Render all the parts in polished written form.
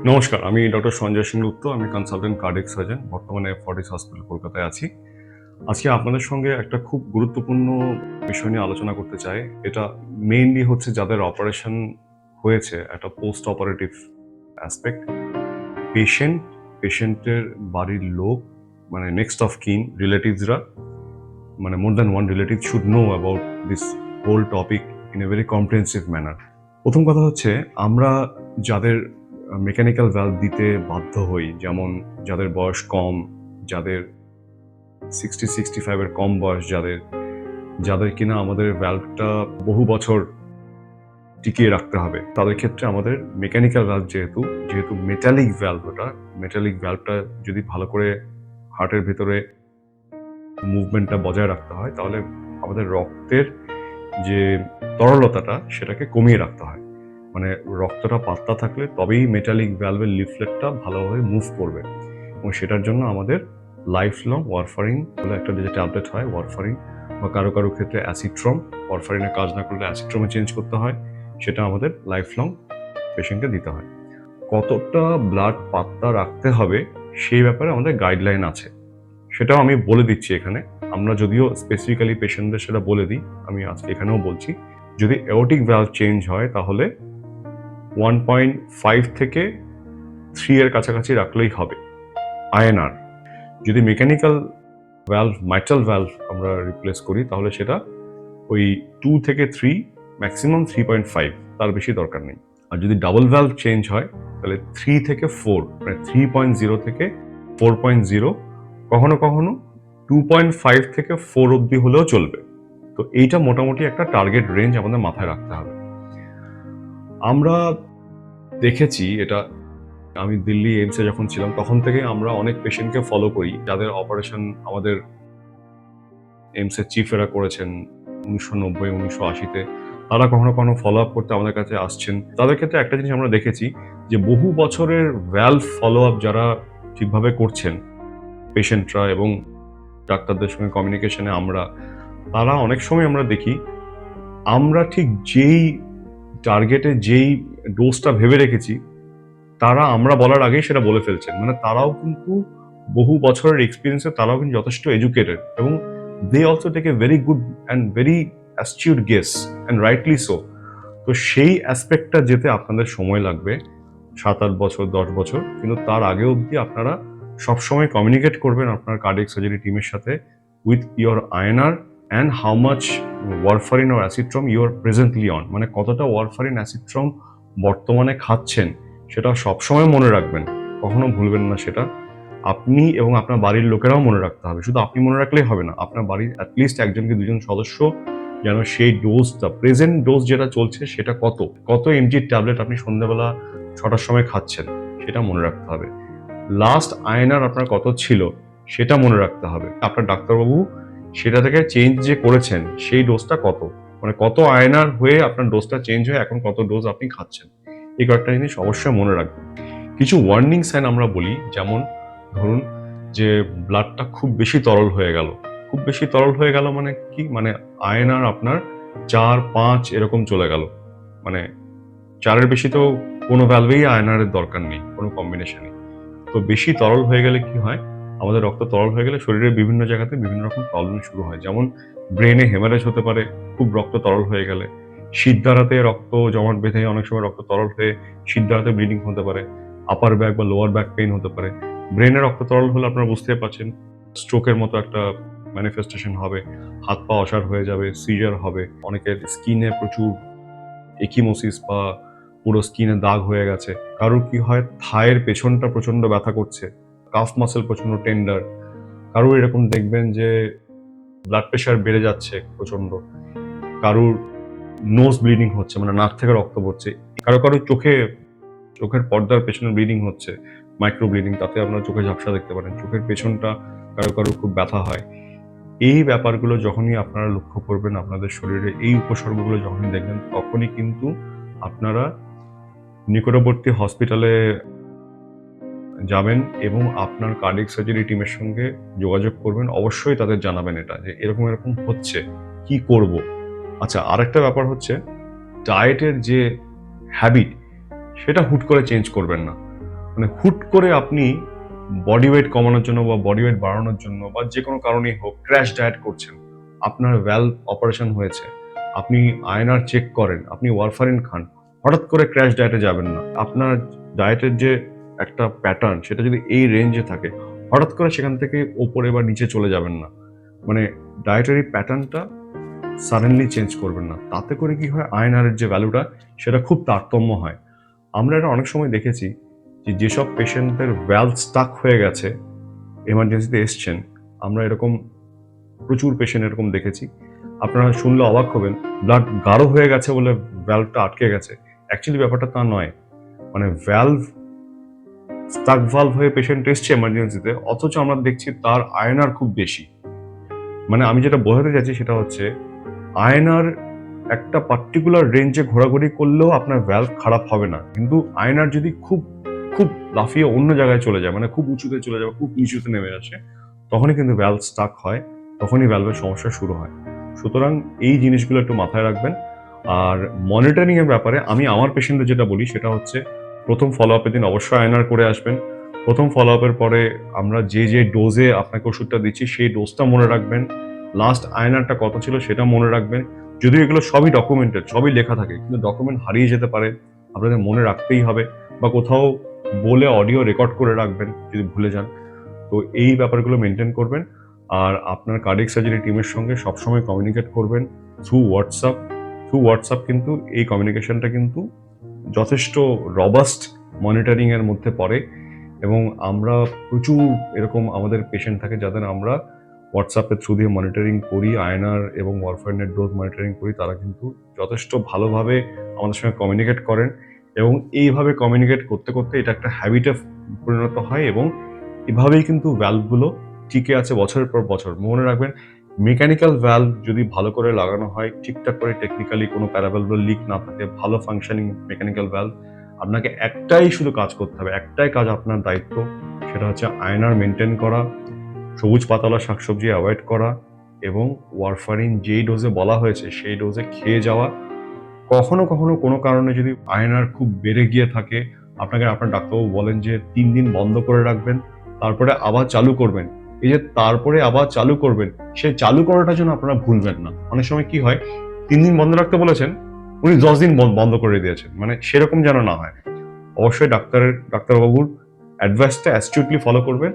নমস্কার, আমি ডক্টর সঞ্জয় সেনগুপ্ত। আমি কনসালটেন্ট কার্ডিয়াক সার্জন। বর্তমানে ফর্টিস হসপিটাল কলকাতায় আছি। আজকে আপনাদের সঙ্গে একটা খুব গুরুত্বপূর্ণ বিষয় নিয়ে আলোচনা করতে চাই। এটা মেইনলি হচ্ছে যাদের অপারেশন হয়েছে, একটা পোস্ট অপারেটিভ অ্যাসপেক্ট। পেশেন্টের বাড়ির লোক, মানে নেক্সট অফ কিন রিলেটিভসরা, মানে more than one relative should know about this whole topic in a very comprehensive manner. প্রথম কথা হচ্ছে, আমরা যাদের মেকানিক্যাল ভ্যালভ দিতে বাধ্য হই, যেমন যাদের বয়স কম, যাদের 65 এর কম বয়স, যাদের কিনা আমাদের ভ্যালভটা বহু বছর টিকিয়ে রাখতে হবে, তাদের ক্ষেত্রে আমাদের মেকানিক্যাল ভ্যালভ যেহেতু মেটালিক ভ্যালভটা যদি ভালো করে হার্টের ভিতরে মুভমেন্টটা বজায় রাখতে হয়, তাহলে আমাদের রক্তের যে তরলতাটা সেটাকে কমিয়ে রাখতে হয়। মানে রক্তটা পাতলা থাকলে তবেই মেটালিক ভ্যালভের লিফলেটটা ভালোভাবে মুভ করবে, এবং সেটার জন্য আমাদের লাইফ লং ওয়ারফারিন বলে একটা যে ট্যাবলেট হয়, ওয়ারফারিন, বা কারো কারো ক্ষেত্রে অ্যাসিট্রম, ওয়ারফারিনে কাজ না করলে অ্যাসিট্রমে চেঞ্জ করতে হয়, সেটা আমাদের লাইফ লং পেশেন্টকে দিতে হয়। কতটা ব্লাড পাতলা রাখতে হবে সেই ব্যাপারে আমাদের গাইডলাইন আছে, সেটাও আমি বলে দিচ্ছি এখানে। আমরা যদিও স্পেসিফিক্যালি পেশেন্টদের সেটা বলে দিই, আমি আজকে এখানেও বলছি। যদি এওর্টিক ভ্যালভ চেঞ্জ হয় তাহলে 1.5 থেকে 3 এর কাছাকাছি রাখলেই হবে আইএনআর। যদি মেকানিক্যাল ভ্যালভ, মাইট্রাল ভ্যালভ আমরা রিপ্লেস করি, তাহলে সেটা ওই 2 থেকে 3, ম্যাক্সিমাম 3.5, তার বেশি দরকার নেই। আর যদি ডাবল ভ্যালভ চেঞ্জ হয় তাহলে 3 থেকে 4, মানে 3.0 থেকে 4.0, কখনো কখনো 2.5 থেকে 4 অব্দি হলেও চলবে। তো এইটা মোটামুটি একটা টার্গেট রেঞ্জ আমাদের মাথায় রাখতে হবে। আমরা দেখেছি এটা, আমি দিল্লি এইমসে যখন ছিলাম তখন থেকে আমরা অনেক পেশেন্টকে ফলো করি যাদের অপারেশন আমাদের এইমসের চিফেরা করেছেন 1990, 1980-তে। তারা কখনো কখনো ফলো আপ করতে আমাদের কাছে আসছেন। তাদের ক্ষেত্রে একটা জিনিস আমরা দেখেছি, যে বহু বছরের ভ্যালভ ফলো আপ যারা ঠিকভাবে করছেন পেশেন্টরা এবং ডাক্তারদের সঙ্গে কমিউনিকেশনে তারা অনেক সময় আমরা দেখি, আমরা ঠিক যেই টার্গেটে যেই ডোজটা ভেবে রেখেছি, তারা আমরা বলার আগেই সেটা বলে ফেলছেন। মানে তারাও কিন্তু বহু বছরের এক্সপিরিয়েন্সে তারাও কিন্তু যথেষ্ট এডুকেটেড, এবং they also take a very good and very astute guess, and rightly so. তো সেই অ্যাসপেক্টটা যেতে আপনাদের সময় লাগবে 7-8 বছর, 10 বছর, কিন্তু তার আগে অবধি আপনারা সবসময় কমিউনিকেট করবেন আপনার কার্ডিয়াক সার্জারি টিমের সাথে with your INR and how much warfarin or Acitrom you are presently on. মানে কতটা ওয়ারফারিন অ্যাসিট্রম বর্তমানে খাচ্ছেন সেটা সবসময় মনে রাখবেন, কখনো ভুলবেন না সেটা। আপনি এবং আপনার বাড়ির লোকেরাও মনে রাখতে হবে। শুধু আপনি মনে রাখলেই হবে না, আপনার বাড়ির অ্যাটলিস্ট একজন কি দুজন সদস্য যেন সেই ডোজটা, প্রেজেন্ট ডোজ যেটা চলছে সেটা কত এমজির ট্যাবলেট আপনি সন্ধ্যাবেলা 6টার সময় খাচ্ছেন সেটা মনে রাখতে হবে। লাস্ট আইএনআর আপনার কত ছিল সেটা মনে রাখতে হবে। আপনার ডাক্তারবাবু সেটা থেকে চেঞ্জ যে করেছেন সেই ডোজটা কত, মানে কত আইএনআর হয়ে আপনার ডোজটা চেঞ্জ হয়ে এখন কত ডোজ আপনি খাচ্ছেন, এই কয়েকটা জিনিস অবশ্যই মনে রাখবেন। কিছু ওয়ার্নিং সাইন আমরা বলি, যেমন ধরুন যে ব্লাডটা খুব বেশি তরল হয়ে গেল। খুব বেশি তরল হয়ে গেল মানে কি, মানে আয়নার আপনার 4-5 এরকম চলে গেল, মানে 4-এর বেশি তো কোনো ভ্যালভেই আয়নারের দরকার নেই, কোনো কম্বিনেশনই। তো বেশি তরল হয়ে গেলে কি হয়, আমাদের রক্ত তরল হয়ে গেলে শরীরের বিভিন্ন জায়গাতে বিভিন্ন রকম প্রবলেম শুরু হয়। যেমন ব্রেনে হেমারেজ হতে পারে খুব রক্ত তরল হয়ে গেলে, শিরদাঁড়াতে রক্ত জমাট বেঁধে অনেক সময় রক্ত তরল হয়ে শিরদাঁড়াতে ব্লিডিং হতে পারে, আপার ব্যাক বা লোয়ার ব্যাক পেইন হতে পারে। ব্রেনে রক্ত তরল হলে আপনারা বুঝতে পারছেন স্ট্রোকের মতো একটা ম্যানিফেস্টেশন হবে, হাত পা অসাড় হয়ে যাবে, সিজার হবে, অনেকের স্কিনে প্রচুর একিমোসিস বা পুরো স্কিনে দাগ হয়ে গেছে, কারোর কি হয় থায়ের পেছনটা প্রচন্ড ব্যথা করছে, কাফ মাসেল প্রচন্ড টেন্ডার, কারোর এরকম দেখবেন যে ব্লাড প্রেশার বেড়ে যাচ্ছে প্রচন্ড, কারোর নোজ ব্লিডিং হচ্ছে, মানে নাক থেকে রক্ত পড়ছে, কারো চোখের পর্দার পেছনে ব্লিডিং হচ্ছে, মাইক্রো ব্লিডিং, তাতে আপনার চোখে ঝাপসা দেখতে পারেন, চোখের পেছনটা কারো খুব ব্যথা হয়। এই ব্যাপারগুলো যখনই আপনারা লক্ষ্য করবেন আপনাদের শরীরে, এই উপসর্গগুলো যখনই দেখবেন, তখনই কিন্তু আপনারা নিকটবর্তী হসপিটালে যাবেন এবং আপনার কার্ডিয়াক সার্জারি টিমের সঙ্গে যোগাযোগ করবেন। অবশ্যই তাদের জানাবেন এটা, যে এরকম এরকম হচ্ছে, কি করব। আচ্ছা, আরেকটা ব্যাপার হচ্ছে ডায়েটের যে হ্যাবিট, সেটা হুট করে চেঞ্জ করবেন না। মানে হুট করে আপনি বডি ওয়েট কমানোর জন্য বা বডি ওয়েট বাড়ানোর জন্য বা যে কোনো কারণেই হোক ক্র্যাশ ডায়েট করছেন, আপনার ভ্যালভ অপারেশন হয়েছে, আপনি আয়নার চেক করেন, আপনি ওয়ারফারিন খান, হঠাৎ করে ক্র্যাশ ডায়েটে যাবেন না। আপনার ডায়েটের যে একটা প্যাটার্ন সেটা যদি এই রেঞ্জে থাকে, হঠাৎ করে সেখান থেকে ওপরে বা নিচে চলে যাবেন না। মানে ডায়েটারি প্যাটার্নটা সাডেনলি চেঞ্জ করবেন না। তাতে করে কি হয়, আয়নারের যে ভ্যালুটা সেটা খুব তারতম্য হয়। আমরা এটা অনেক সময় দেখেছি যে যেসব পেশেন্টদের ভ্যালভ স্টাক হয়ে গেছে, এমার্জেন্সিতে এসছেন, আমরা এরকম প্রচুর পেশেন্ট এরকম দেখেছি। আপনারা শুনলে অবাক হবেন, ব্লাড গাঢ় হয়ে গেছে বলে ভ্যালভটা আটকে গেছে। অ্যাকচুয়ালি ব্যাপারটা তা নয়। মানে ভ্যালভ স্টাক ভালভ হয়ে পেশেন্ট এসছে এমার্জেন্সিতে, অথচ আমরা দেখছি তার আয়নার খুব বেশি। মানে আমি যেটা বোঝাতে চাইছি সেটা হচ্ছে, আয়নার একটা পার্টিকুলার রেঞ্জে ঘোরাঘুরি করলেও আপনার ভ্যালভ খারাপ হবে না, কিন্তু আয়নার যদি খুব খুব লাফিয়ে অন্য জায়গায় চলে যায়, মানে খুব উঁচুতে চলে যাবে, খুব নিচুতে নেমে আসে, তখনই কিন্তু ভ্যালভ স্টাক হয়, তখনই ভ্যালভের সমস্যা শুরু হয়। সুতরাং এই জিনিসগুলো একটু মাথায় রাখবেন। আর মনিটরিং এর ব্যাপারে আমি আমার পেশেন্টদের যেটা বলি সেটা হচ্ছে, প্রথম ফলো আপের দিন অবশ্যই আয়নার করে আসবেন। প্রথম ফলো আপের পরে আমরা যে ডোজে আপনাকে ওষুধটা দিচ্ছি সেই ডোজটা মনে রাখবেন। লাস্ট আয়নারটা কত ছিল সেটা মনে রাখবেন। যদিও এগুলো সবই ডকুমেন্টেড, সবই লেখা থাকে, কিন্তু ডকুমেন্ট হারিয়ে যেতে পারে, আপনাদের মনে রাখতেই হবে, বা কোথাও বলে অডিও রেকর্ড করে রাখবেন যদি ভুলে যান। তো এই ব্যাপারগুলো মেনটেন করবেন। আর আপনার কার্ডিয়াক সার্জারি টিমের সঙ্গে সবসময় কমিউনিকেট করবেন থ্রু হোয়াটসঅ্যাপ। কিন্তু এই কমিউনিকেশনটা কিন্তু যথেষ্ট রবাস্ট মনিটরিং এর মধ্যে পড়ে, এবং আমরা প্রচুর এরকম আমাদের পেশেন্ট থাকে যাদের আমরা হোয়াটসঅ্যাপের থ্রু দিয়ে মনিটরিং করি, আয়নার এবং ওয়ারফারিনের ডোজ মনিটরিং করি। তারা কিন্তু যথেষ্ট ভালোভাবে আমাদের সঙ্গে কমিউনিকেট করেন, এবং এইভাবে কমিউনিকেট করতে করতে এটা একটা হ্যাবিটে পরিণত হয়, এবং এভাবেই কিন্তু ভ্যালভগুলো টিকে আছে বছরের পর বছর। মনে রাখবেন, মেকানিক্যাল ভ্যালভ যদি ভালো করে লাগানো হয়, ঠিকঠাক করে টেকনিক্যালি কোনো প্যারাভ্যালভ লিক না থাকে, ভালো ফাংশনিং মেকানিক্যাল ভ্যালভ, আপনাকে একটাই শুধু কাজ করতে হবে, একটাই কাজ আপনার দায়িত্ব, সেটা হচ্ছে আয়নার মেনটেন করা, সবুজ পাতালা শাকসবজি অ্যাভয়েড করা, এবং ওয়ারফারিন যেই ডোজে বলা হয়েছে সেই ডোজে খেয়ে যাওয়া। কখনো কখনো কোনো কারণে যদি আয়নার খুব বেড়ে গিয়ে থাকে, আপনাকে আপনার ডাক্তারবাবু বলেন যে ৩ দিন বন্ধ করে রাখবেন, তারপরে আবার চালু করবেন। এই যে তারপরে আবার চালু করবেন, সেই চালু করাটা যেন আপনারা ভুলবেন না। অনেক সময় কি হয়, ৩ দিন বন্ধ রাখতে বলেছেন, উনি ১০ দিন বন্ধ করে দিয়েছেন, মানে সেরকম যেন না হয়। অবশ্যই ডাক্তারবাবুর অ্যাডভাইসটা অ্যাস্টিউটলি ফলো করবেন,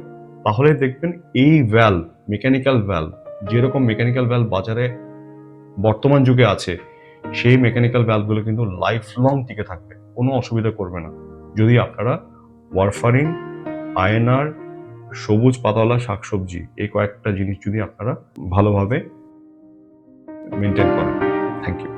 তাহলে দেখবেন এই ভ্যালভ, মেকানিক্যাল ভ্যালভ, যেরকম মেকানিক্যাল ভ্যালভ বাজারে বর্তমান যুগে আছে, সেই মেকানিক্যাল ভ্যালভগুলো কিন্তু লাইফ লং টিকে থাকবে, কোনো অসুবিধা করবে না, যদি আপনারা ওয়ারফারিন, আয়নার, সবুজ পাতাওয়ালা শাকসবজি, এই কয়েকটা জিনিস যদি আপনারা ভালোভাবে মেনটেন করেন। Thank you.